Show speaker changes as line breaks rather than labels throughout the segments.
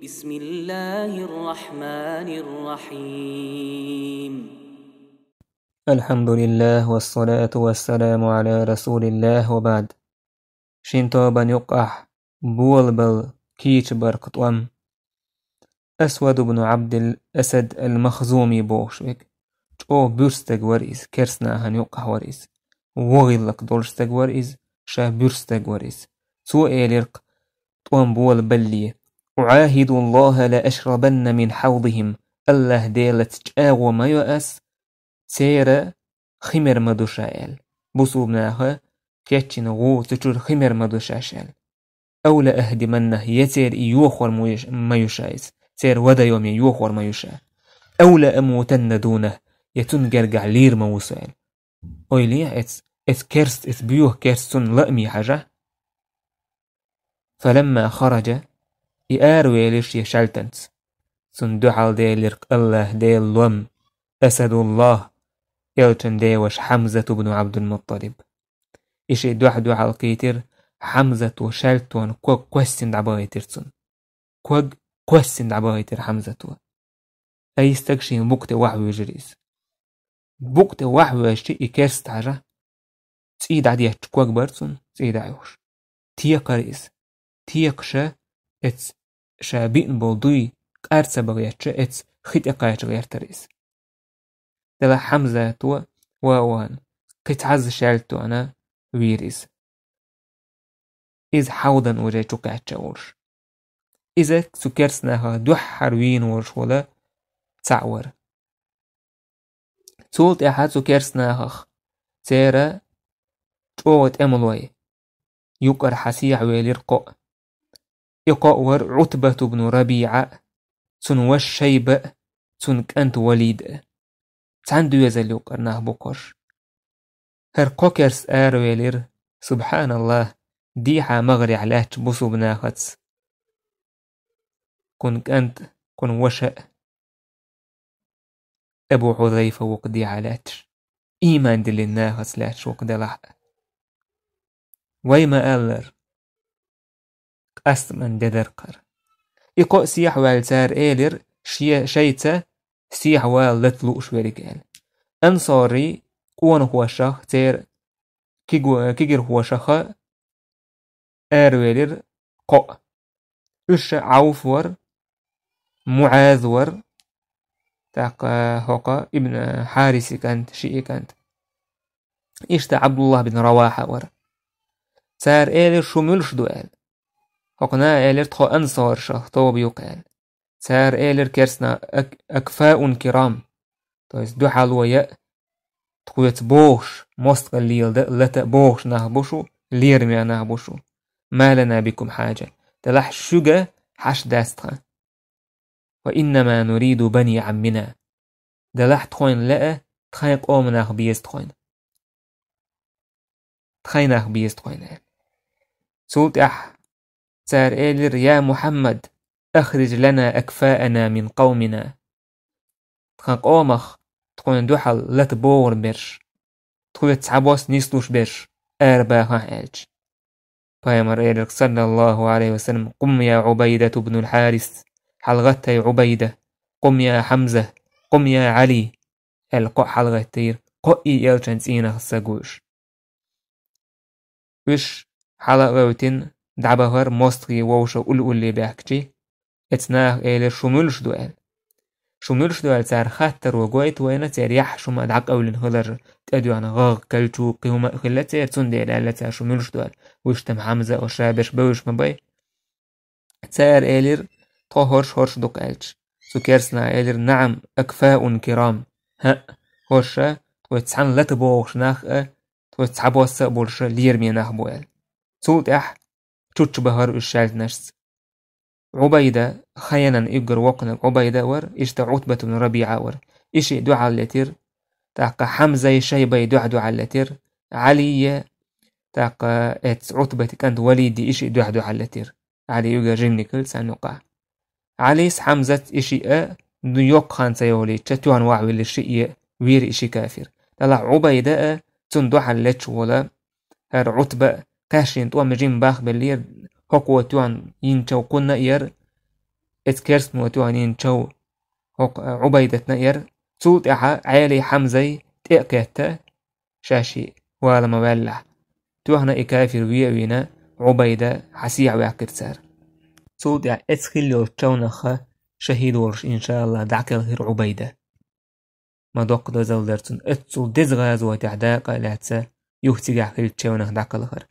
بسم الله الرحمن الرحيم.
الحمد لله والصلاة والسلام على رسول الله وبعد. شنطابا يقح بولبل كيش برقطوام أسود بن عبد الأسد المخزومي بوشوك او بürsteg ورئيس كرسنا هن يقح ورئيس وغلق دولشتeg ورئيس شا بürsteg ورئيس سو إيلرق طوام بول بلي أعاهد الله لا أشربن من حوضهم الله ديلت جاغو ما يؤس سيرا خمر مدوشايل بصوبناها كيتشن غو تجور خمر مدوشاشل أولا أهدمنه يتير يوخور ما يشايس سير ودا يوم يوخور ما يشا أولا أموتن دونه يتن جرجع لير موسال أولي إت كرست إت بيوه كرستن لأمي حاجة فلما خرج يآروي ليش يشالتنت سندحل ديلرق الله ديل لوم أسد الله يلتن ديوش حمزة بن عبد المطلب إشي دوح القيتر حمزة وشالتون كوغ كوستن دعبايترتون كوغ كوستن دعبايتر حمزة أي استكشين بوكت وحوي جريس بوكت وحوي شيء كيرست عجا تسيد عديه كوغ برتون تسيد عيوش تيق رئيس تيق شا اتس شابين بولدوي كارتسا بغياتشا اتس خيت اقايش غيرت رئيس دلا حمزة تو ووان كتعز شالتو أنا ويريس إذ حوضا وجاي تقعتشا ورش إذا سكرسناها دوح حروين ورش ولا تعور سولت أحد سكرسناها سيرا توت أملوي يقر حسيح ويلرقو يقور عتبة بن ربيعة سن والشيبة سن كانت وليد تاندو يزل يقرناه بقر هر قوكرس ويلر سبحان الله ديحا مغري علاتش بصو بناخت كن كانت كن وشأ أبو حذيفة وقدي علاتش إيمان دل الناخت لاتش وقدي لح ويما ألر أستمن ددرقر يقو سيح والتار إيلر شيتا سيح واللتلوش ورقال أنصاري كون هو شخ تير كيجر هو شخ ويلر قو إش عوف ور معاذ ور تاق هوقا ابن حارس كانت شيء كانت إشتا عبد الله بن رواحة ور تار إيلر شملش دوال هقنا إيلر تخو أنصار شخ طوب يقال تار إيلر كرسنا أكفاء كرام تويس دو حالوية تقويت بوش مستقليل لتا بوش نهبوشو ليرمي نهبوشو ما لنا بكم حاجة تلح شجا حش داستها وإنما نريد بني عمنا دلح تخوين لأ تخيق أومناخ بيست خوين تخيناخ بيست خوين سولت تار إيلر يا محمد أخرج لنا أكفاءنا من قومنا تخيق أومخ تخوين دوحل لت بور برش تخوين تعبوس نيسلوش برش أرباها ألج بايمر إيلر صلى الله عليه وسلم قم يا عبيدة بن الحارث حلغتي عبيدة قم يا حمزة قم يا علي القو حلغتير قوئي يلجنسينا الساقوش وش حلغوتين دعبهر مستغي ووشا اللي بيحكي اتناه إيلر شمولش دوال تار خاتر وقويت وينا تار يحشو ما دعق أولين هلر تأدو عن غاغ كالتو قيوما خلا تار تندير على تار شمولش دوال وشتم حمزة وشابش بوش مباي تار إيلر هرش دوك ألش سكرسنا إيلر نعم أكفاء كرام ها هرشا وتسعن لتبوغش ناخ وتسعبوس بولش ليرمي ناخ بوال سولت تشوتش بهار الشالت نشس عبيدة خيانا إجر وقنا عبيدة ور إشتا عتبة بن ربيعة ور إشي دعا اللتر تاقا حمزة شيبة دعا اللتر علي تاقا عتبة كانت وليدي إشي دعا اللتر علي يوغا جيمني كل سانوقع عليس حمزة إشي نيوك خان سيولي تشتوان وعوي للشيء وير إشي كافر تلا عبيدة تندوح اللتش ولا هر عتبة كاشين توان مجين باخ باللير هقوة توان ينشو كنا إير كرس موتوانين شو هق عبيدة نير صوت عالي حمزي تأكيتا شاشي ولا مبلع توهنا إكافر وينا عبيدة حسيع وعكرتسار صوت اتخليو تشونخ شهيد ورش إن شاء الله دعك الغير عبيدة ما دوق دا زولدرتون اتسول دزغاز وتعداق لاتسا يهتيق عقل تشونخ دعك الغير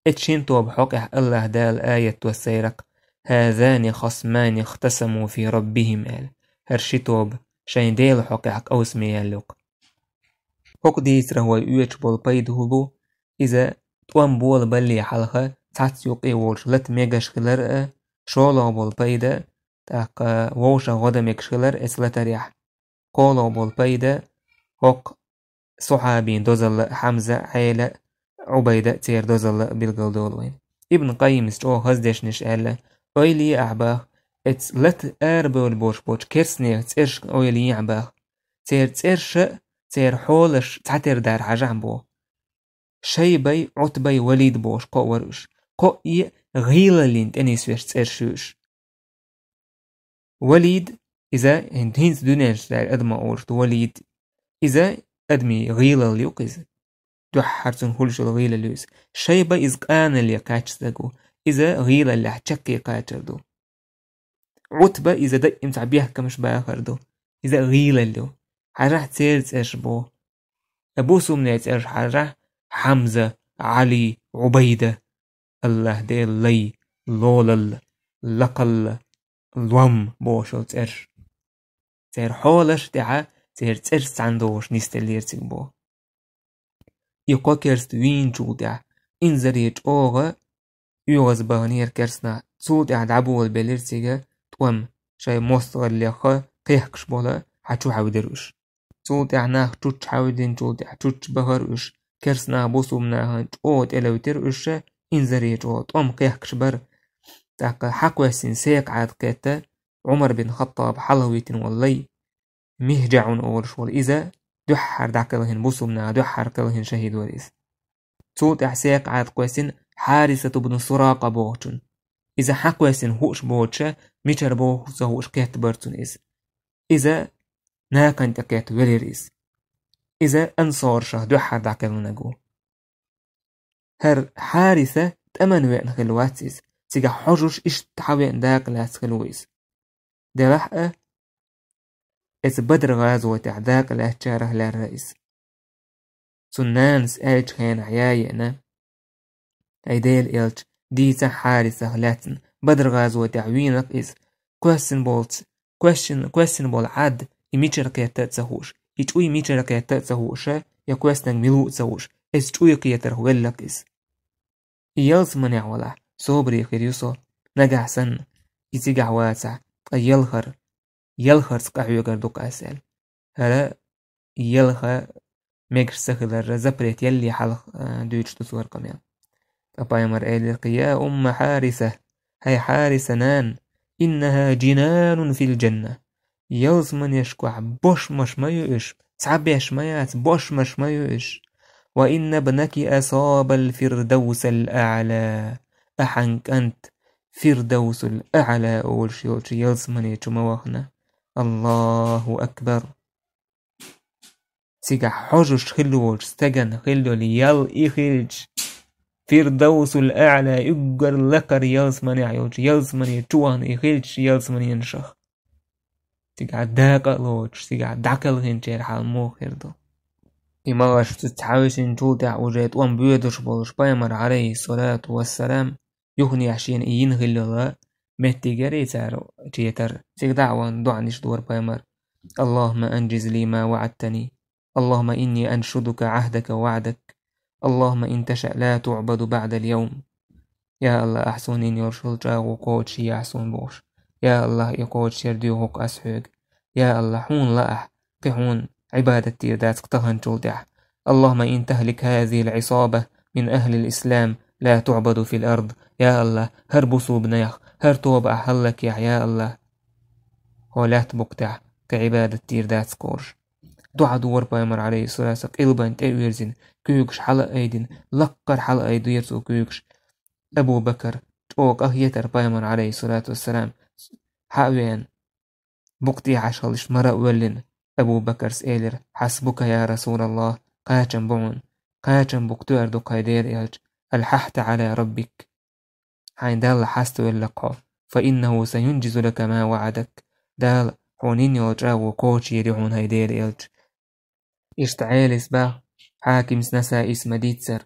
اتشين توب حقح الله دال آية والسيرق هذان خصمان اختصموا في ربهم آل هرشي توب شين ديل حقح أو اسمي يالوك حق ديس رهو يوش بول بيد هلو إذا توان بول بلي حلقة تاتيوق ايوش لت ميغاش خلر شولو بول بيدا تاق ووشا غدا ميكشلر اسلتريح قولو بول بيدا حق صحابين دوزل حمزة عيلة عبيدة تير دوزل بالقلدولوين ابن قيم استو هزدش نشأل اويلي اعباخ اتس لت اربول بوش بوش كيرسني تسيرش اويلي اعباخ تسيرش تير حولش تعتر دار حاجة بو شيبي عتبي وليد بوش قو ورش قو غيلة لين اني سويش تسيرشوش وليد إذا هنتينس دونيش دار أدمى أورت وليد إذا أدمي غيلة ليوقز دوحرتن هلش الغيلة ليوز شيبا إذ كان اللي قاتشتاقو إذا غيلة اللي حتشكي قاتشردو عتبة إذا دائم تعبيه كمش باخردو إذا غيلة ليو حرح تسيرت إشبو أبو سمنيت إرش حرح حمزة علي عبيدة الله ديل لي لولل لقل الوام بوشو تسير تسير حولش دعا تسير تسيرس عندوش نيستليرتك بو يقو كرست وين جودع إنزريج أوغا يوغز بغنير كرسنا تسود عدعبو البليرتيغا توام شاي مصغر ليخا قيحكش بولا حتشو حاودروش تسود عناخ تشوش حاودين جودع تشوش بغروش كرسنا بوسومناها تقود إلوتروش إنزريج أوغا توام قيحكش بر تاق حقوسين سيق عاد كاتا عمر بن خطاب حلويتين واللي مهجعون أورش والإذا دحر دعكلهن بوسمنا دحر كلهن شهيد وريس صوت احسيق عاد قوسين حارسة بن سراقة بوغتون إذا حقوسين هوش بوغتشا ميشر بوغتشا هوش كات برتون إس إذا ناكن تكات وريريس إذا أنصار شه دحر دعكلهن جو هر حارسة تأمن وين خلواتيس سيجا حجوش إش تحاوين داك لاس خلويس ده بحقه إذ بدر غازوة تعداك الأهجاره للرئيس سنانس إلج خين عياينا أيديل إلج ديتا حارسة لاتن بدر غازوة تعوينك إذ question بول عد يميشر كيتا تسهوش يتوي ميشر كيتا تسهوش يا question ملو تسهوش إذ توي كيتر هولك إذ يلس منع ولا صوبري خيريوسو نجح سن يتيجع واسع يلخر سقعيو قردوك أسأل هلا يلخا ميكش سخدر زبريت يلي حلق دويتش تصور كمان طبعا مرأي يا أم حارسة هاي حارسة نان إنها جنان في الجنة يلس من يشكوع بوش مش ما يؤش تعبيش ما يات بوش مش ما يؤش وإن ابنك أصاب الفردوس الأعلى أحنك أنت فردوس الأعلى أول شيء يلزمني تموخنا الله أكبر سيجا حجوش خلوش استجن خلو ليال إخيج فردوس الأعلى يقر لكر يلزمني عيوش يلزمني توان إخيج يلزمني ينشخ سيجا داك ألوش سيجا داك الغنجير حال موخر دو إماغش تتحاوشين جودع وجيت وان بيدش بولش بايمر عليه الصلاة والسلام يغني عشان ينغل الله مهتجري تارو تيتر سيك دعوان دعنيش دور بايمر اللهم أنجز لي ما وعدتني اللهم إني أنشدك عهدك ووعدك اللهم إن تشأ لا تعبد بعد اليوم يا الله أحسن إن يرشل جاغو قوتش يحسن بوش يا الله يقوتش يرديوهك أسحوك يا الله حون لأح قحون عبادة تيردات قطهن جودع اللهم إن تهلك هذه العصابة من أهل الإسلام لا تعبد في الأرض يا الله هربسوا بنيخ هرتوب أحلك يا الله ولا تبقتع كعبادة تيردات سكورش دعا دور بايمر عليه الصلاة والسلام إلبان تأويرزين كيوكش حلق أيدين لقر حلق أيدو يرسو كيوكش أبو بكر توق أهيتر بايمر عليه الصلاة والسلام حاوين بقتي عشالش مرة ولن أبو بكر سئلر حسبك يا رسول الله قاتم بعون قاتم بقتو أردو قيدير إلج الححت على ربك حين دال حستو اللقاء فإنه سينجز لك ما وعدك دال حونين يلجاو قوش يريعون هيدير إلج اشتعالس با حاكم سنسا اسم ديتسر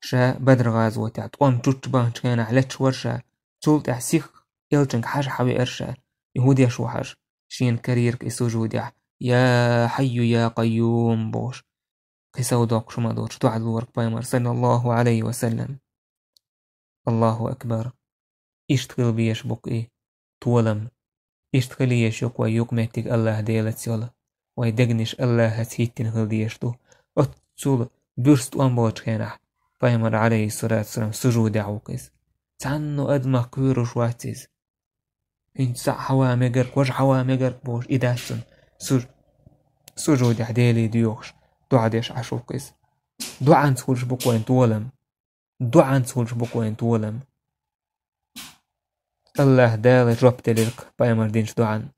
شا بدر غازوة تعطوام تشبان كان علتش ورشا تولت احسيخ إلجنك حاج حوي إرشا يهوديا شو حاج شين كريرك إسوجوديا يا حي يا قيوم بوش قسو دوق شما دوش تعدو ورق بايمر صلى الله عليه وسلم الله أكبر اشتغل بيش بقي طولم اشتغل يشوك ويوك مهتك الله ديلت سيولا ويدقنش الله هتهيتن هل ديشتو اتسول برست وانبوش خينح بايمر عليه الصلاة والسلام سجود عوقز تعنو أدمه كويروش واتز انت سع حوا مجرك وج حوا مجرك بوش إداسن سجود عديلي ديوخش دعديش عشوقز دعان سولش بقوين طولم دعان سولش بقوين طولم الله دال ربط لك بايمر دينش دعان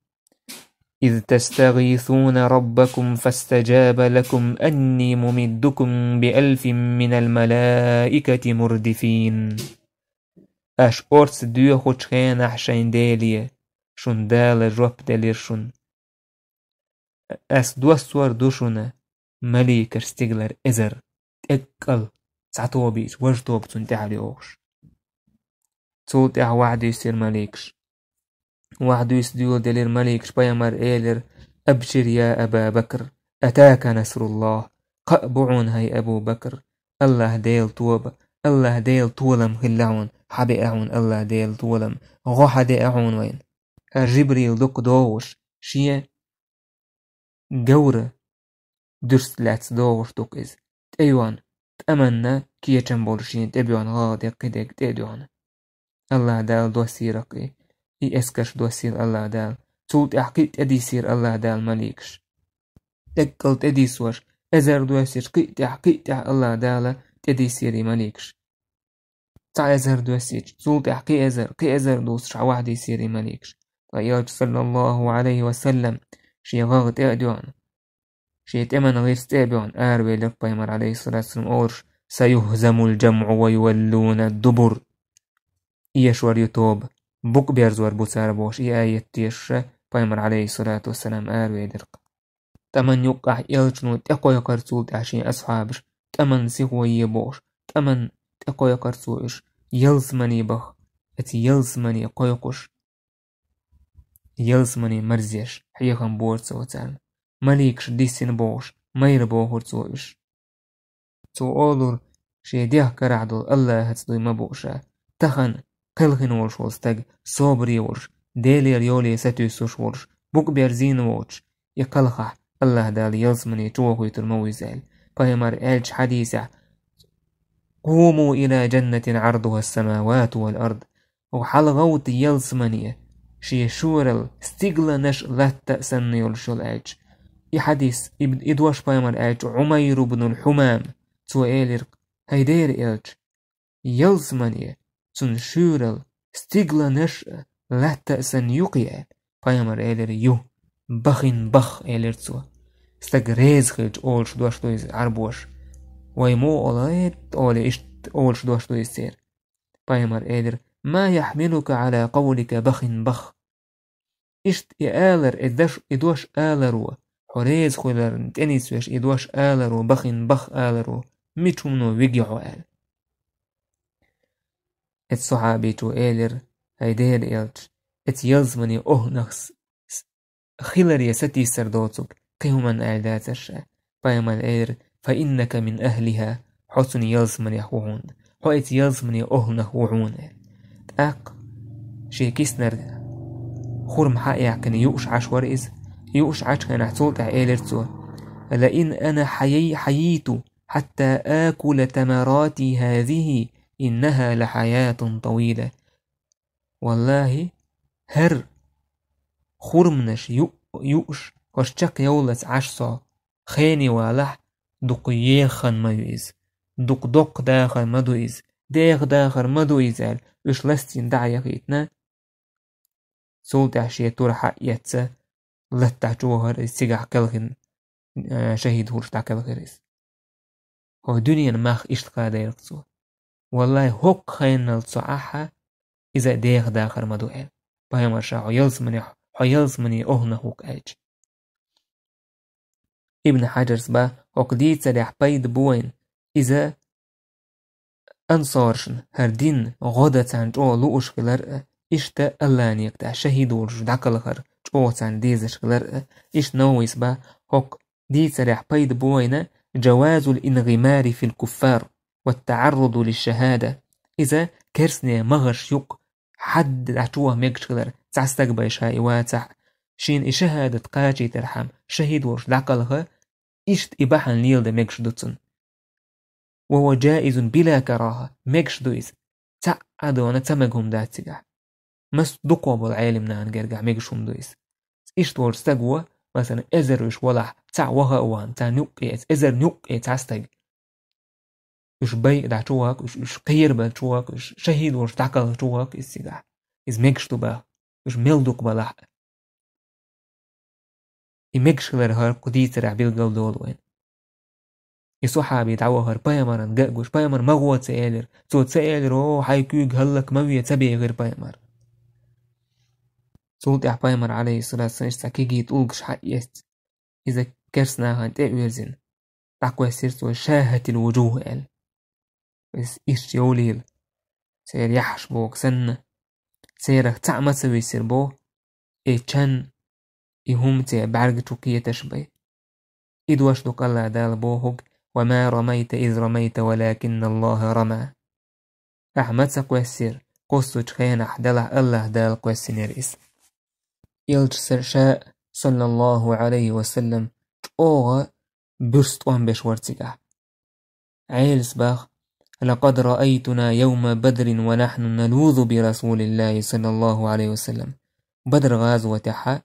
إذ تستغيثون ربكم فاستجاب لكم أني ممدكم ب1000 من الملائكة مردفين أش أرس ديو خوشخين أحشين دالية شون دال رب دالير شون أس دوستور دوشون مليك استغلر إزر تأكل سعطوبيش وجدوب تنتعلي أوش تولت وعد يصير مليكش وعد يسديو دالير مليكش بايمر إيلر أبشر يا أبا بكر أتاك نصر الله قأبعون هاي أبو بكر الله ديل توب الله ديل طولم خلعون حبئعون الله ديل طولم غوح ديعون وين جبريل دق دوش شيء جورة درست لاتس دوش دق إز تأيوان تأمنا كي يتنبولشين تأبيوان غادق قدق تأدوان الله دال دوسيرك إي اسكش دوسير الله دال تولت أحقيت أديسير الله دال مليكش تقلت أديسوش أزر دوسير قيت الله دال تأديسيري مليكش تا أزر دوسير تولت أحقي أزر دوسش عوحدي سيري مليكش طياج صلى الله عليه وسلم شي غاغت أدوان شي تأمن غير ستابعون آروي لك بايمر عليه الصلاة والسلام أورش سيهزم الجمع ويولون الدبر إيشور يوتوب بوك بيرزور بوسار بوش إي آية تيش بايمر عليه الصلاة والسلام آروي درق تمن يقع يلجنو تقو يقرسول تعشين أصحابش تمن سيغوي بوش تمن تقو يقرسوش يلزمني بخ اتي يلزمني قويقوش يلزمني مرزيش حيخن بورت سوتان مليكش ديسين بوش مير بوهر سويش تو أولور شي ديه كرعدو الله هتدوي مبوشا تخن قلخن ورش وستاق صوبري ورش ديلير يولي ستوسوش ورش بوك بيرزين ووش يقلخح الله دال يلزمني جوهوي ترمويزال بايمر إلج حديثة قوموا إلى جنة عرضها السماوات والأرض وحلغوت يلزمني شي شورل ستيغلا نش لا تأسن يلشل إلج يحديث إدواش بايمر إلج عمير بن الحمام تو إيلر هيدير إلج يلزمني سن شورل ستيغلا نش لا تأسن يقيا بايمر إيلر يو بخين بخ إيلر تو استق ريزخج أولش دوش دويز عربوش ويمو أوليت أولي إشت أولش دوش دويز سير بايمر إيلر ما يحملك على قولك بخين بخ إشت إيالر إدوش آلرو حريز خلر نتنسوش إدوش آلرو بخين بخ آلرو ميتشمنو ويجيعو آل الصحابي تو إيلر هيدير إلج يلزمني نخس خلر يستي سردوتك قيومن أعداتش بايمر إيلر فإنك من أهلها حسن يلزمني أخوهون حويت يلزمني نخوهون تاق شي كيسنر خورم حقيقن يوش عشور إز يوش عشان احتولت إيلرتو لئن أنا حييت حتى آكل تمراتي هذه إنها لحياة طويلة والله هر خورمنش يوش وشتك يولت عشصا خيني والح دق يخن مدويز دق داخل مدويز داخل مدويزال وش لستين دعيقيتنا سولتع شيء تورح يتسا لتع جوهر السجع كالغن شهيد هورش تع كالغريس هو دنيا ماخ إشتقا يرقصو والله هوك خين الصعاحة إذا ديغ داخر مدوئل بايمر شا حيلز مني أهنا هوك أج ابن حجر سبا هوك ديت سريح بايد بوين إذا أنصارشن هردين غدا تان جو لوش غلر إشتا ألانيك تا شهيد ورش داكالغر جو تان ديزش غلر إش نويس با هوك ديت سريح بايد بوين جواز الانغمار في الكفار والتعرض للشهادة إذا كرسني مغش يق حد دعتوه ميكشغلر تعستق بايشها إواتح شين إشهادة قاجي ترحم شهيد ورش دعقلها إشت إباحا ليل دا ميكش دوتن وهو جائز بلا كراهة ميكش دويس تعادونا تمجهم داتسجع مس دقوا بالعالم نان جرجع ميكشهم دويس إشت ورش تقوى مثلا إزرش ولح تع وها وان تع نوك إزر نوك تعستق إش بي دعتوك إش قير بدعتوك إش شهيد ورش دعقل دعتوك إستجع إز ميكش دوبا إش ميلدوك بلح إميكش غير هر قديت رعبيل قل دول وين يصحابي دعوه هر بايمر نجاقوش بايمر مغوة تسألر تو تسألر أوه حيكوك هلك موية تبي غير بايمر سولت إح بايمر عليه الصلاة والسلام إشتاكيجي تقولكش حق يست إذا كرسنا هان تأويرزن تقوى سيرتو شاهة الوجوه قال بس إيش يوليل سير يحش بوك سنة سيرك تعمى تسوي سير بو إيه كان إهم تي بعرق توكية تشبه إذ وشدك الله دال بوهك وما رميت إذ رميت ولكن الله رمى أحمد سقوى السير قصة خيان أحدله الله دال قوى السنيريس يلج سرشاء صلى الله عليه وسلم تقوغ برست وان بشورتك عيل سباخ لقد رأيتنا يوم بدر ونحن نلوذ برسول الله صلى الله عليه وسلم بدر غازوة تحا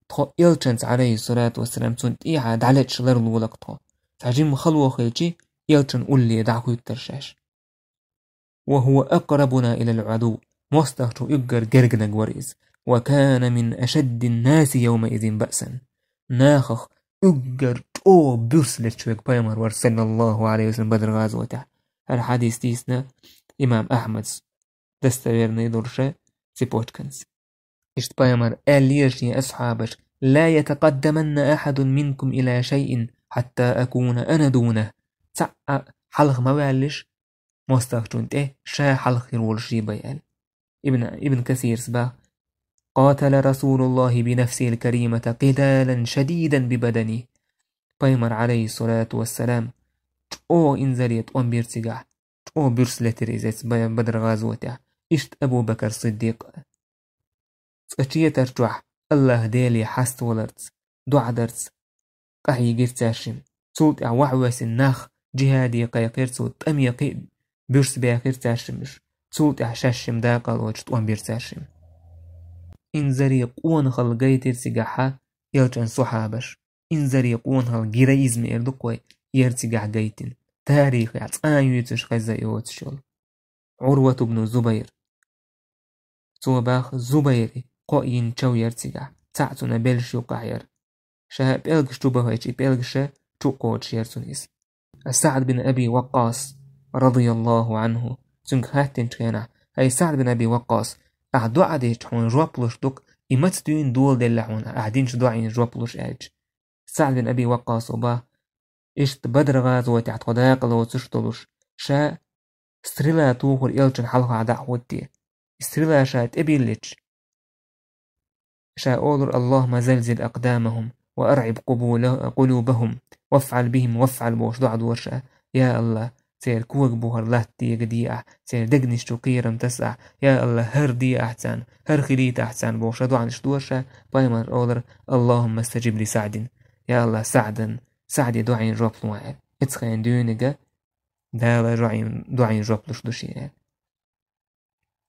تخو يلجنس عليه الصلاة والسلام تنت إيها دعلت شلر الولقطة تعجيم مخلوة خيلتي يلجن قولي دعكو الترشاش وهو أقربنا إلى العدو مستغشو إقر قرقنق ورئيس وكان من أشد الناس يومئذ بأسا ناخخ إقر تو برسلت شوك بايمر ورسل الله عليه وسلم بدر غازوة تحا الحديث تيسنا إمام أحمد دستويرني درشة سيبوتكنس إشت بايمر قال ليش أصحابش لا يتقدمن أحد منكم إلى شيء حتى أكون أنا دونه تسعى حلق موالش مستغشون شا حلق الولشي بيال ابن كثير سبا قاتل رسول الله بنفسه الكريمة قتالا شديدا ببدنه بايمر عليه الصلاة والسلام او انزليت وان بيرتجع او بيرسلت ريزت بدر غازوته إشت أبو بكر صديق فأشية ترجع الله ديلي حست ولرت دعدرت قحي جرتاشم صوت وحوس الناخ جهادي قيقيرت صوت أم يقيد بيرس بيقير تاشمش صوت شاشم داقل وجت وان بيرتاشم انزري قوان خلقاي ترتجعها يلجن صحابش انزري قوان خلقيريزم إردقوي يرتجع جيتن تاريخ يعطان يتش خزا يوتشل عروة بن الزبير صوباخ زبيري قوين شو يرتجع تعتنا بلش يقعير شا بيلغش تبهيش بيلغش تقوش يرتنيس سعد بن أبي وقاص رضي الله عنه سنك هاتين تخينا هاي سعد بن أبي وقاص أعدو عديش حون جوابلوش دوك إمتدوين دول دلعون أعدينش دوعين جوابلوش أج سعد بن أبي وقاص وباه إشت بدر غازوة اعتقداق لو تشتلوش شا استرلا توهر إلجن حلقة عدعوتي استرلا شا تبيلج شا أولر اللهم زلزل أقدامهم وأرعب قلوبهم وافعل بهم وافعل بوش دعد ورشا يا الله سير كوك بوهر لاتي قديعة سير دقنش تقيرم تسع يا الله هر دي أحسان هر خليت أحسان بوش دعنش دورشا بايمر أولر اللهم استجب لسعد يا الله سعد دعين رب نوعي اتخين دونيقا دالا دعين رب لش دوشي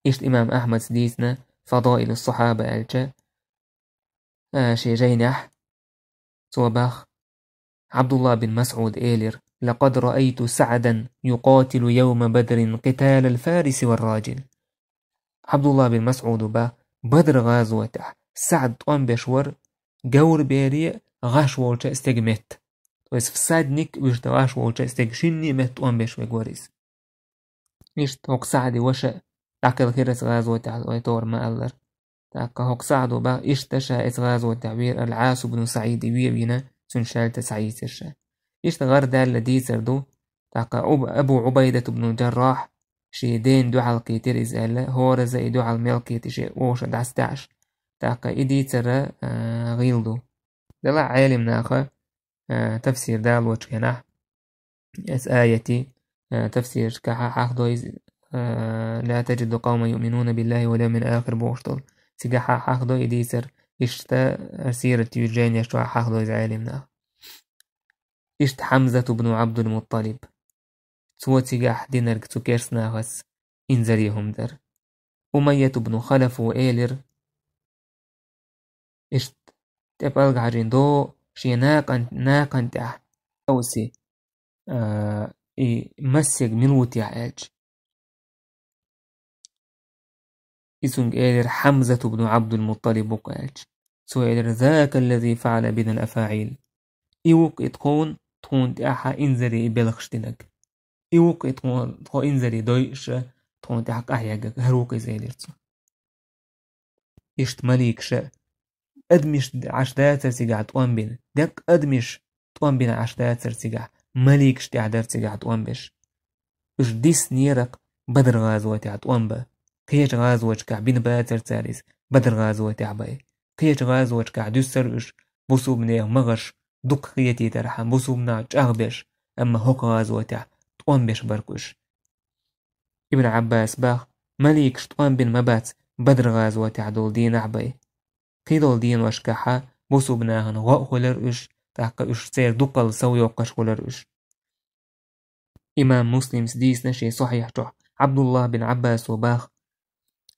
إشت إمام أحمد سديسنا فضائل الصحابة ألجا شي جينح صوباخ عبد الله بن مسعود إيلر لقد رأيت سعدا يقاتل يوم بدر قتال الفارس والراجل عبد الله بن مسعود با بدر غازوة سعد طوان بشور جور بيري غاش وولتا استجمت تويس فساد نيك ويشتا غاش وولتا استجشيني مت طوان بشوي جوريس إيش توق سعدي وشا تاكل خيرس غازوة ويتور ما ألر تاكا هوق سعدو با إيش تشا غازوة تعبير العاص بن سعيد ويبينا سنشالت سعيد تشا إيش تغار دال لدي سردو تاكا أبو عبيدة بن الجراح شي دين دعال كيتر إزالة هو رزا دعال ملكيت شي ووش دعستعش تاكا إدي ترى غيلدو دلا عالم ناخا تفسير دال وشكناح اس آيتي تفسير كحا حاخدو لا تجد قوما يؤمنون بالله واليوم الآخر بوشتل سيجا حاخدو إدي سر إشتا سيرة يجين يشتوى حاخدو إز عالم ناخ إشت حمزة بن عبد المطلب سوتيجا دينر تسوكيرس ناغس إنزريهم در أمية بن خلف وإيلر إشت تبالغ عجين دو شي ناقن تح أوسي مسيق ملوتي عاج إسنج إيلر حمزة بن عبد المطلب وقاج سو إيلر ذاك الذي فعل بنا الأفاعيل إيوك إتقون تقون تأحا إنزري بلغشتنك إيوك إتقون تقون إنزري دويش تقون تأحك أحياك هروك إزيلرتو إشت مليك أدمش عشدات سيجا تقوم بين دك أدمش تقوم بين عشدات سيجا مليك شتعدار سيجا تقوم بش إش ديس نيرك بدر غازوة تقوم با قيش غازوة كعبين باتر تاريس بدر غازوة تعباي قيش غازوة كعدوسر إش بوسو بنيه مغش دق خيتي ترحم بوسو بنا أغبش أما هوك غازوة تقوم بش بركوش ابن عباس باخ مليك شتقوم بين مبات بدر غازوة تعدول دين عباي قيدول دين وشكحا بوسو بناهن غاق خلر إش تحقا إش سير دقل سوي وقش خلر إش إمام مسلم سديس نشي صحيح جح عبد الله بن عباس وباخ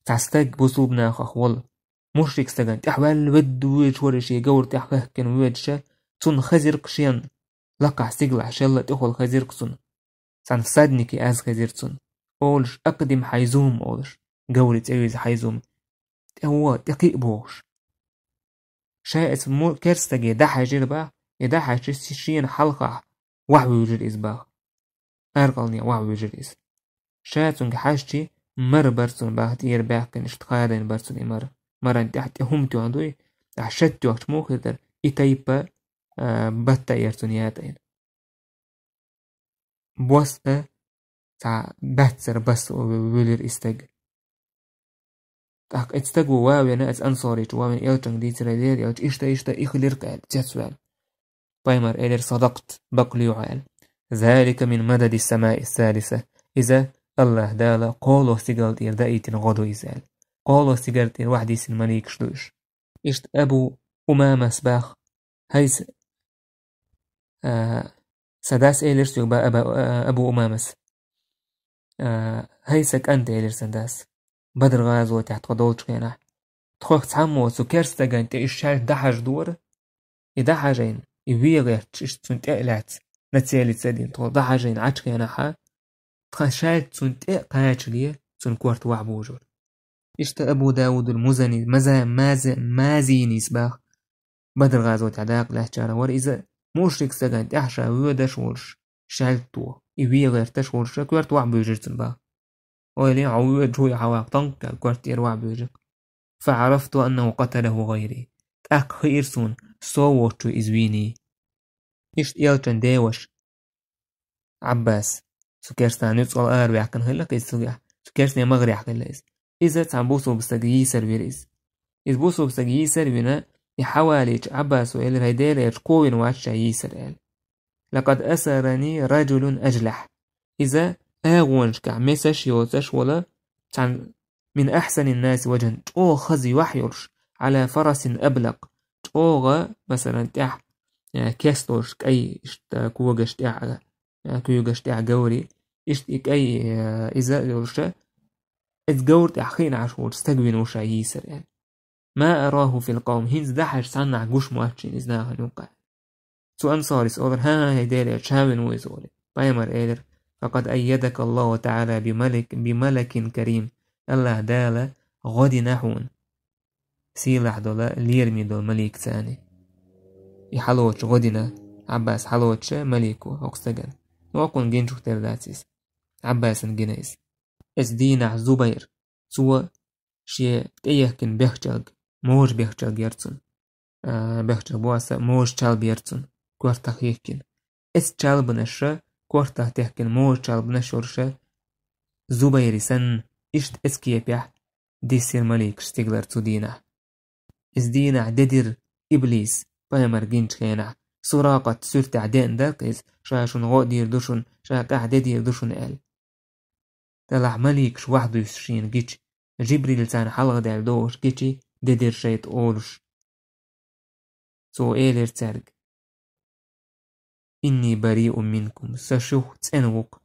تعستق بوسو بناخ أخول مشرك استغن تحوال ود ويج ورشي قور تحقه كان ويجشا تون خزيرك شين لقع سيقلع شلة تخول خزيرك سن سان فسادنكي أز خزيرتون أولش أقدم حيزوم أولش قوري تعيز حيزوم هو دقيق بوش شايت مو كرستجي دحا جربا يدحا شين حلقة وحوي وجر إزباغ أرقلني وحوي وجر إز شايتون حاجتي مر برسون باهتير باكن اشتقادين برسون إمر مران تحت همتو عندوي تحشتو وقت موخدر إتايبا بطا يرتونياتين بوسطة تا باتسر بس وولر استج تاك استج وواو ناس أنصاري جوامن يلتن دي تريدير يلت إشتا إخلير قال جسوال بايمر إلير صدقت بقليو عال ذلك من مدد السماء الثالثة إذا الله دالا قولو سيقال دير دايتين غدو إزال قولو سيقال دير وحدي سن مليك شدوش إشت أبو أمامة سباخ هيس سداس إيلر سيوبا أبو أمامس هيسك أنت إيلر سداس بدر غازو تحت قدولش كينا تخوخ تحمو سكرستغن تإشال دحج دور إدحجين إويغيرتش إشتون تقلعت نتسيالي تسادين تخوخ دحجين عاش كينا حا تخشال تون تقايش ليه تون كورت وعبوجور إشت أبو داود المزني مازيني سباخ بدر غازو تعداق لحجارة ور إذا مشرك سجن تحشا ويدش ورش شالتو إبي غير تشورش كورت وع بيجرتن با ويلي عويد جوي حواق طنق كورت يروع بيجر فعرفت أنه قتله غيري تأك خيرسون صوتو إزويني إشت يلتن ديوش عباس سكرستان يتصل أربع كان هلك يستطيع سكرستان مغري حكي إذا تعبوسو بستجي سيرفيريز إذا بوسو بستجي سيرفينا يحوالي عباس وإلى هيدير يشكوين وعشا يسرال لقد أسرني رجل أجلح إذا أغونش كعمسش يوتش ولا من أحسن الناس وجها تو خزي وحيرش على فرس أبلق توغا مثلا تح كيستوش كأي كوغش تح كوغش تح جوري إشتك أي إذا يرشا إتجور تحخين عشور استقبين وشا يسرال ما أراه في القوم هنز دحش صنع جوش مؤشين إزناها نوقع سو أنصاريس أولر ها هيدالي شاون ويزولي بايمر إيدر فقد أيدك الله تعالى بملك كريم الله دالا غدي نحون سيلح دولا ليرمي دول مليك ثاني يحلوش غدنا عباس حلوش مليكو أقستجن وأكون جنشو تلاتيس عباس جنيس اس دينا زبير سوى شيء تيهكن بيخجلق موج بيخجلق يرتون بيخجلق بواسا موج چال بيرتون كورتاخ يهكن اس چال بنشا كورتاخ تهكن موج چال بنشورشا زبير سن اشت اسكيه بيح ديسير مليك شتيغلر تو دينا اس دينا ددير إبليس بايمر جنش خينا سراقة سرت عدين داقيز شاشون غودير دوشون شاك عددير دوشون ال تلح مليك شو وحدو يسشين جيش جبريل تان حلق دال دوش جيشي ددير شيط أولش سو إيلر تارج إني بريء منكم سشوه تسنوك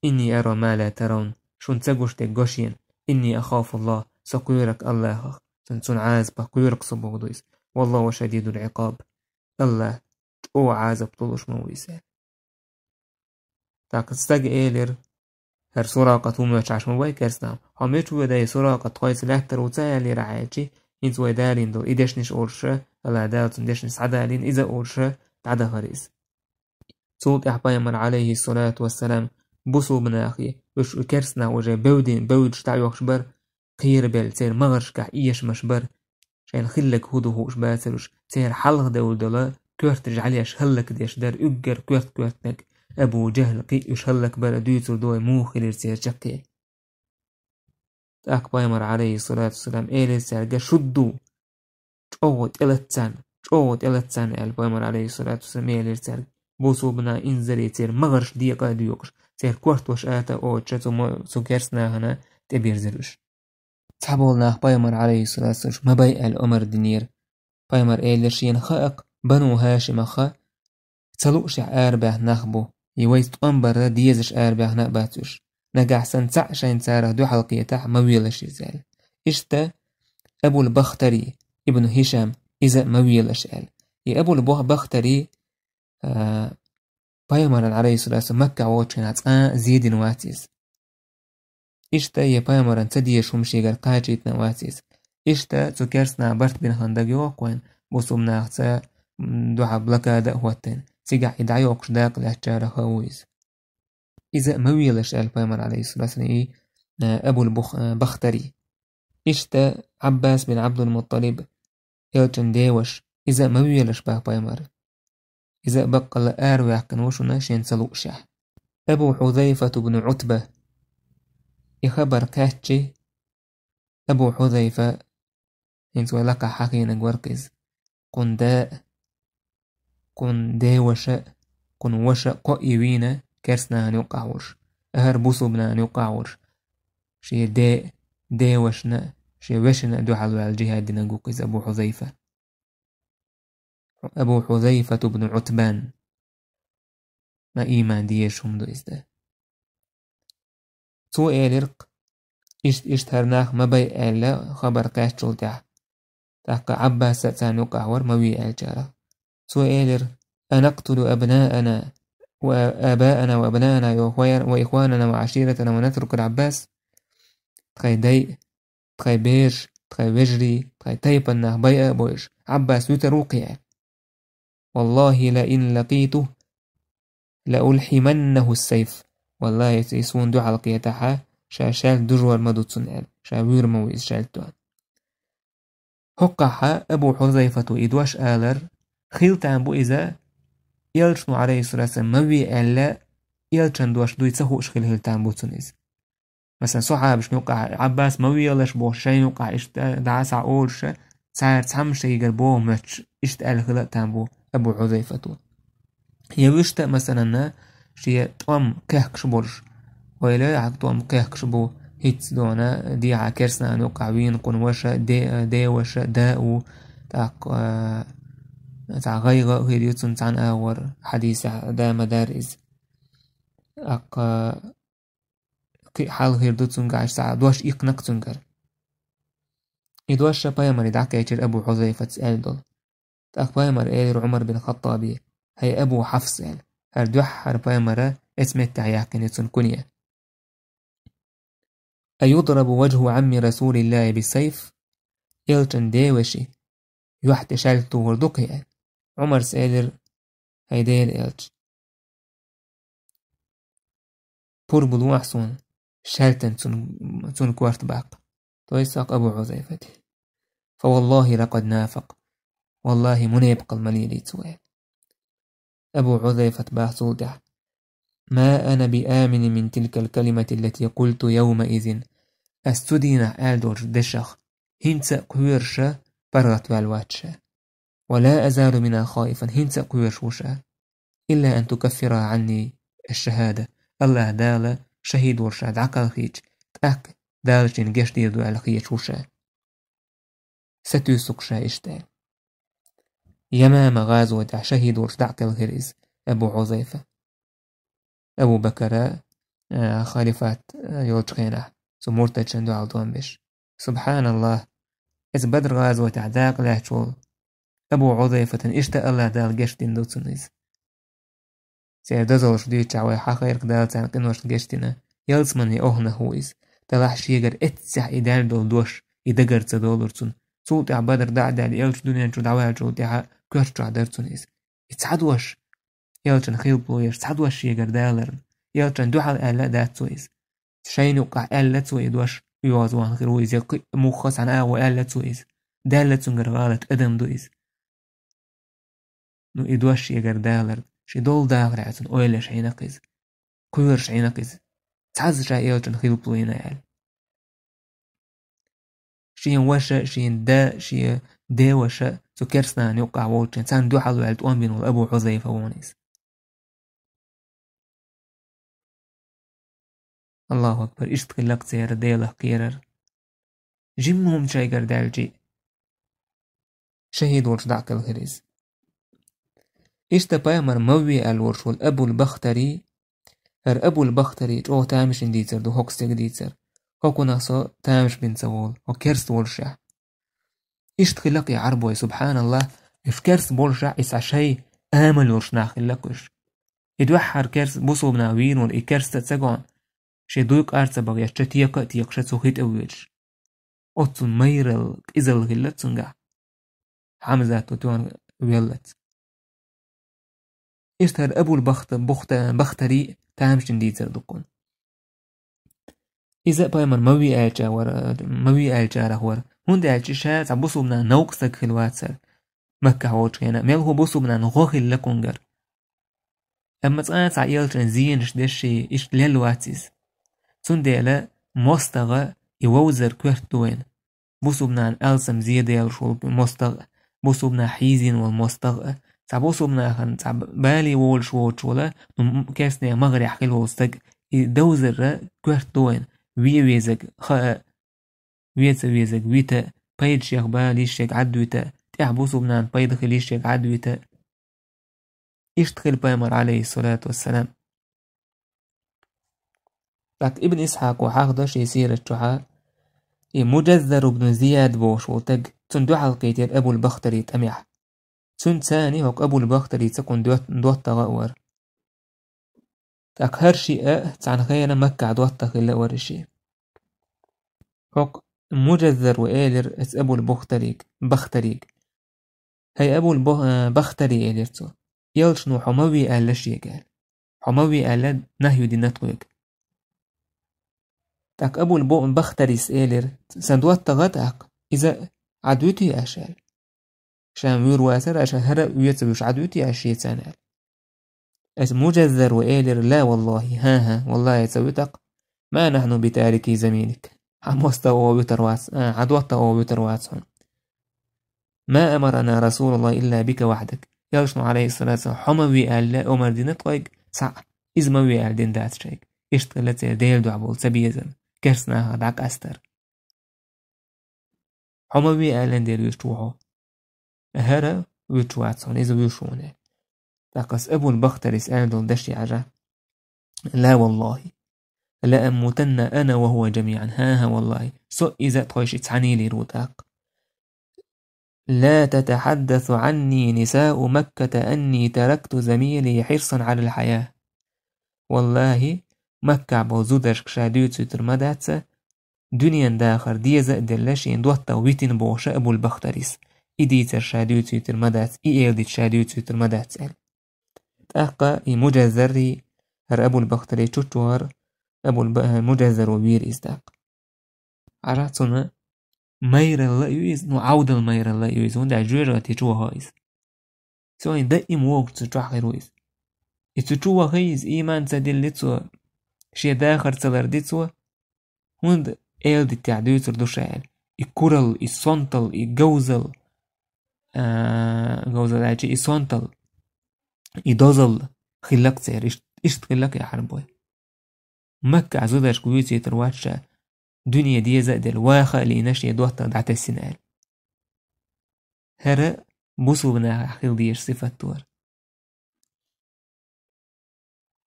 إني أرى ما لا ترون شون تسجوش تجوشين إني أخاف الله سقيرك الله تنسون عاز بقيرك صبغدويس والله شديد العقاب الله او عاز بطولش مويسة تاك تستج إيلر هر سراقة ومش عش موي كرسنام هميش وداي سراقة قايس لحتر وتالي رعايتي إنت ويدالين دو إيدش نش أورشة الله دالتون دش نس عدالين إذا أورشة تعدى هريس صوت إحبايمر عليه الصلاة والسلام بوصو بناخي وش كرسنا وجا بودش تعيوخ شبر خير بيل سير مغرش كح إيش مشبر شان خلك هودو هوش باسروش سير حلق دول دولا كورت جعليش هلك ديش دار اجر كورتنك ابو جهل قيش هلك بلا دويتر دوي مو خلير سير شكي تاك بايمر عليه الصلاة والسلام ايلي سير شدو شوت الاتسان ال بايمر عليه الصلاة والسلام ايلي سير بوصو بنا انزري سير مغرش ديقا ديوكش سير كورت وش آتا او تشتو سو كرسنا هنا تبير زروش تحبولنا بايمر عليه الصلاة والسلام ما باي الأمر دنير بايمر إيلرشين خائق بنو هاشم خا تلوش أربع نخبو يويست أمبر ديزش أربع نقباتوش نجح سنتع شين ساره دو حلقية تح مويلش يزال إشتا أبو البختري ابن هشام إذا مويلش قال يا أبو البختري بايمر عليه الصلاة والسلام مكة ووتشين زيد نواتيز إشتا يا بايمر تدي شمشي قال قاجيت نواتيز إشتا تكرسنا برت بين هندقيو قوين بوصومنا أختا دوحا بلكا دقوتين سيقع إدعيوكش داق لحجارة خويز إذا مويلش قال بايمر عليه الصلاة والسلام أبو البختري إشتا عباس بن عبد المطلب يلتن ديوش إذا مويلش بايمر إذا بقى لأروع كنوشنا شين سلوشح أبو حذيفة بن عتبة يخبر كاتشي أبو حذيفة إنت ولقى حقين وركز كن داء كن داوشة كن وشة قائوين كرسنا هنوقعوش أهر بوصو بنا هنوقعوش شي داوشنا شي وشنا دو حلو على الجهاد نقوقز أبو حذيفة أبو حذيفة بن عتبان ما إيمان ديشهم دو إزده سو إيلرق إشتهرناخ ما بي إلا خبر قاشتول تحق عباس سانوقع ورموي الجارة سو إيلر أنقتل أبناءنا وآباءنا وأبناءنا وإخواننا وعشيرتنا ونترك العباس تخي داي تخي بيش تخي وجري تخي تيبنا بيئة بوش عباس يتروقع والله لئن لقيته لألحمنه السيف والله يسون دو حلقية تحا شاشال دجوار مدوتسون قال شاوير مويز شالتوان هقاحا أبو حذيفة إدواش آلر خيلتان بو إذا يلشنو عليه الصلاة والسلام موي ألا يلشن دواش دوي تسهوش خيل هلتان بو تسونيز مثلا صحابش نوقع عباس موي يلش بو شاي نوقع إشت دعاسع أولش سعر تسحمش يقربوه مش إشت آل خلتان بو أبو حذيفة يوشتا مثلا شيء طوام كهكش برش وإلا عطوام كهكش بو هيتس دونا دي عكرسنا نوقعوين قن وشا دي وشا داو تاع غيغة هيديوتون تان آور حديث دا مدارز حال هيردوتون قاعش ساعة دوش إقنقتون قر إدواش بايمر يدعك يجر أبو حذيفة تسأل دول تاك بايمر إير عمر بن الخطابي هي أبو حفص هردوح بايمر اسمه تعياكن يتون كنية أيضرب وجه عم رسول الله بالسيف يلتن ديوشي يوحت شالتو وردوكي عمر سألر هيديل إلتش بور بلوح سون شالتن سون كوارت باق تويساق أبو عزيفة فوالله لقد نافق والله منيبق المليلي تسوي أبو عزيفة باصودع ما أنا بآمن من تلك الكلمة التي قلت يومئذ أستدين ألدور دشخ هنسا قويرشا برغت والواتشا ولا أزال من خائفا هنسا قويرشوشا إلا أن تكفر عني الشهادة الله دالا شهيد ورشا دعقل خيج تأك دالجين جيش ديردو على خيج وشا ستوسقشا إشتال يمام غازو دع شهيد ورش دعقل غريز أبو عزيفة أبو بكر خالفات يوجخينه سمورتا چندو عالدوان بش سبحان الله إذ بدر غازو تعداق لهجول أبو عزيفة إشتا الله دال جيش دين دو تنيز سيدزل شديد تعوي حقيرك دال تانقين وش جيشتنا يلسمن يأوهنا هويز تلاح شيغر اتسح إدال دول دوش إدقر تدولرتون سولت بدر دعدا ليلش دنيا جو دعوها جو دعا كورش عدرتونيز اتسعدوش يلشن خيل بويش تسعدوش شيغر دالرن يلشن دوحل ألا داتويز شاين وقع ألا تويدوش يوازوان خيرويز يقي مخص عن آوى ألا تويز دالتون غالت أدم دويز نو إدوش شيغر دالرن شي دول داغرعتن أويلش عينقز كورش عينقز تعز شا يلشن خيل بوينا يال شين وشا شين دا شي دا وشا سو كرسنان يوقع وولشن سان دوحل وعلت أمبين والأبو حذيفة وونيس الله أكبر اشتغل لك سير ديله قيرر جمهم شايقر دالجي شهيد ورش دعك الغريز اشتبايمر موي الورش والأبو البختري هر أبو البختري جو تامش انديتر دو هوكستيق ديتر هوكو ناسو تامش بن سوول وكرس ورشع اشتغل لك يا عربوي سبحان الله افكرس ورشع اسع شي آمل ورش ناخل لكوش ادوحر كرس بوصو بناوين والإكرس تتساقون شي دويق أرسا بغيا شتيقا تيقشت سوخيت أويلش أتسون ميرل إزل غلت سنقع حمزات وتوان ويلت اشتهر أبو بختري تامش نديتر دقون إذا بايمر موي آلجا رهور هند آلجي شا تعبصو بنا نوقسك خلواتسر مكة عوجينا ميلهو بصو بنا نغوخي لكونجر أما تقان تعيالجن زينش دشي إش للواتيز تنديلا مستغى يوزر كوهت دوين بوسو بنا ألسم زيادة يلشول مستغى بوسو بنا حيزين والمستغى تعبوسو بنا خان بالي وولش وولشولا كاسني مغري حقل وستق دوزر كوهت دوين ويزق خاء ويزق ويتا بايد شيخ باليشيك عدويتا تحبوسو بنا بايد خليشيك عدويتا اشتغل بايمر عليه الصلاة والسلام لك ابن إسحاق وحاقدش يسير الشحاء مجذر بن زياد بوش وتق تندو حلقيتير أبو البختري تميح تند ثاني هوك أبو البختري تكون دوات غأور تاك هرشي تعن خيانا مكة دوات خلا ورشي هوك مجذر وآلر اس أبو بختريك هاي أبو البختري آلرتو يلشنو حموي آلش يقال حموي آلد نهيو دي نتويك تاك أبو البختري سآلر سندوات تغطاك إذا عدوتي أشال شام وير واسر أشال هرا ويتبوش عدوتي أشي تانال اس مجذر وآلر لا والله ها والله يتسويتك ما نحن بتاركي زميلك عدوات ويترواتهم ما أمرنا رسول الله إلا بك وحدك يلشنو عليه الصلاة والسلام حموي آل لا أمر دي نطلق سع إزموي آل دين دات شيك اشتغلت ديل دعبول سبيزن كرسناها دعك أستر حموي آلن دير يشتوحو هرا ويترواتسون إذا ويشونه تاقس أبو البختر يسأل دول دشي عجا لا والله لا أموتن أنا وهو جميعا ها والله سو إذا تخيش تعني لي روتاق لا تتحدث عني نساء مكة أني تركت زميلي حرصا على الحياة والله مكة بوزودش كشاديوت ترمداتسا دنيا داخر ديزا دلشين دوتا ويتين بوشا أبو البختريس إديتر شاديو تيتر مدات إيرديت شاديو تيتر مدات سأل تأقى مجازري هر أبو البختري تشوار أبو المجازر وبير إزداق عراتنا مير الله يويز نعود المير الله يويز وندا جوجا تيجوا هايز سوين دائم وقت تجوا هايز يتجوا هايز إيمان تدل لتسوا شي داخر تلردتسوا وند دي تعديوتر دوشال يكورل يسونتل يجوزل جوزل عجي يسونتل يدوزل خلاق تير إشت خلاق يا حربوي مكة عزوداش كويتي ترواتشا دنيا دي زاد الواخا اللي نشي دوتا دعت السنال هرا بوسو بنا حقيل ديش صفة تور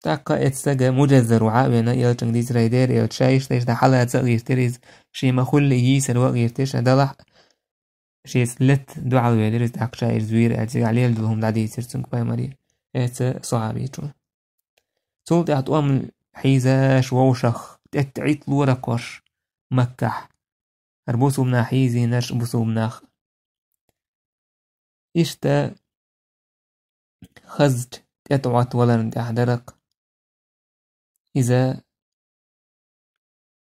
تاقا اتساقا مجزر وعابنا يلچنگ ديز رايدير يلچايش تيش دا حالة تغير تريز شي مخول يسر وغير تيش دلح شي سلت دعا ويدرز داق شاير زوير اتساق عليه لدلهم دعدي سرسنك باي مرير اتسا صحابي چون سولت اعطوام حيزاش ووشخ تتعيط لورقوش مكح هربوسو بنا حيزي نرش بوسو بناخ إشتا خزج تتعوت ولن تحدرق إذا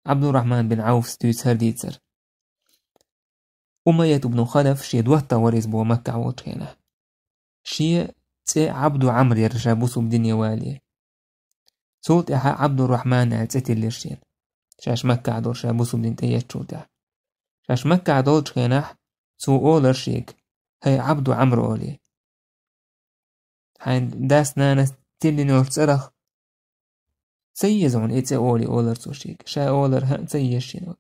عبد الرحمن بن عوف ستويس هرديتسر أمية بن خلف شي دوتا ورز بو مكة وطينة شي تي عبد عمر يرجع بوسو بدنيا والية سولت إحا عبد الرحمن عتتي الليرشين شاش مكة عدول شابوسو بدين تيات شوتا شاش مكة عدول شخيناح سو أولر شيك هاي عبد عمر أولي حين داس نانا تيلي نور تسرخ سيزون إيتي أولر سو شيك شا أولر هان سيشين أولي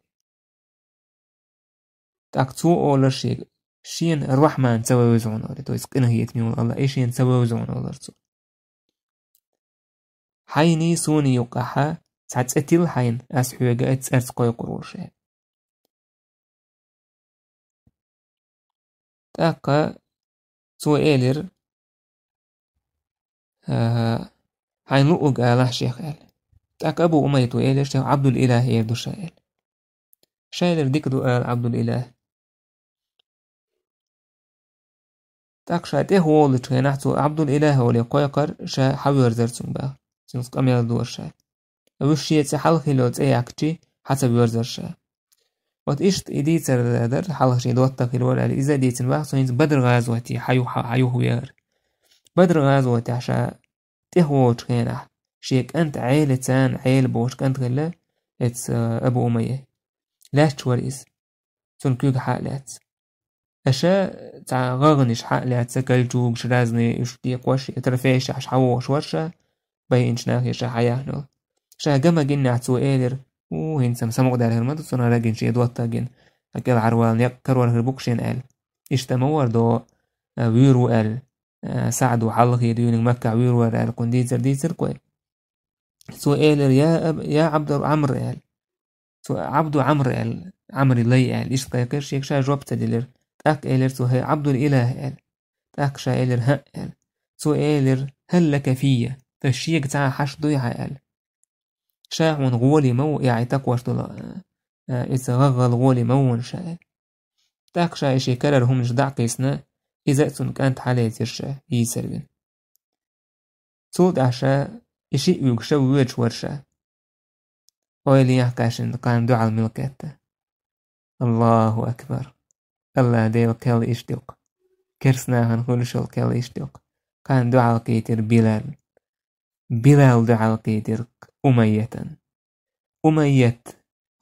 تاك سو أولر شيك شين الرحمن سوى وزون أولي تو يسقنا هي يتميون الله إيشين سوى وزون أولر سو حيني سوني يقاحا ساعت اتيل حين اسحوغا اتسرس قوي قروشه تاقا سو ايلر حين لؤق آله شيخ آل تاقا ابو اميتو ايلر شيخ عبد الاله يردو شايل شايلر ديكدو آل عبد الاله تاق شايته هو اللي تخينحتو عبد الاله ولي قويقر شا حوير زرسون باه سنسق اميال دور شايل وشي تحلخي لو تأيكتي حسب يورزرشا وات إشت إديتر در حلخي دوتا كيلور على إذا ديتن بقى سوينز بدر غازوتي حيو ويار بدر غازوتي عشا تهوش كينح شيك أنت عيلة تان عيل بوش كنت غلا اتس أبو أمية لاش توريس سون كيوغ حالات أشا تع غاغنش حالات سكال جوغ شرازني إشتيق وش يترفيش عش حوش ورشا بينش ناخيش حياهنو شا جما جن عتسو إيلر وهين سمسمو دار هرمد سونا راجن شي دوتا جن أكل عروال يكرور هربوكشين آل إشتمور دو ويرو آل سعدو حلقي ديون مكة ويرو آل ديزر كوي سو إيلر يا عبد عمر آل سو عبد عمر آل عمر لي آل إيش قيقر شيك شا جواب تدلر تاك إيلر سو هي عبد الإله آل تاك شا إيلر ها آل سو إيلر هل لك فيا فالشيك تاع حش ضيعة آل شاعون غولي مو يعني تقوش دلا إذا غغل غولي مو شاء تاك شاء شي كرر هم جدع قيسنا إذا سن كانت حالة ترشا يسربن صوت عشاء إشي يقشو ويج ورشا ويلي يحكاشن قان دعا الملكات الله أكبر الله ديل كال إشتق كرسنا هنقول شو كال إشتق كان دعا القيتر بلال دعا القيتر أمية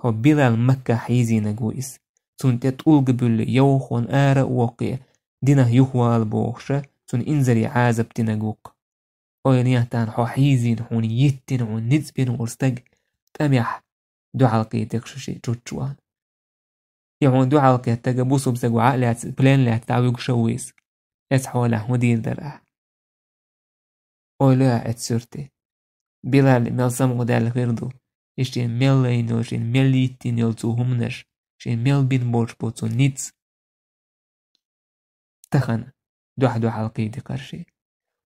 هو بلال مكة حيزي نجويس تون تقول قبل يوخون آراء وقية دينه يخوال بوخشة تون إنزري عازب تنجوك أولياتان حو حيزين حون يتن حون نزبين ورستج تميح دعا القيتر شي تشوان يعون دعا القيتر بوصو بسجو عقلات بلان لا تعويق شويس اسحوله ودير دراه أولا اتسرتي بلال ملسم غدال غيردو إشتين ملينو شين مليتين يلتو همنش شين مل بين بورش بوتو نيتس تخن دوح حلقي دي قرشي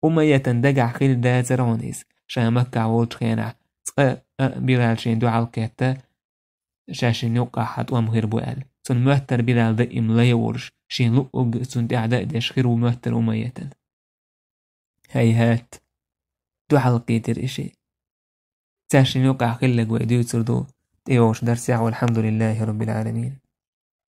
وما يتندقع خيل دا زرونيس شا مكة عوض خينا بلال شين دو حلقيتا شاشين يوقع حت ومهر بوال سن مهتر بلا ضئم لا يورش شين لؤج سن أعداء دشخير ومهتر أميتا هيهات دو حلقي تر إشي شاشين يوقع خلق ويديو تردو تيوش درسع والحمد لله رب العالمين.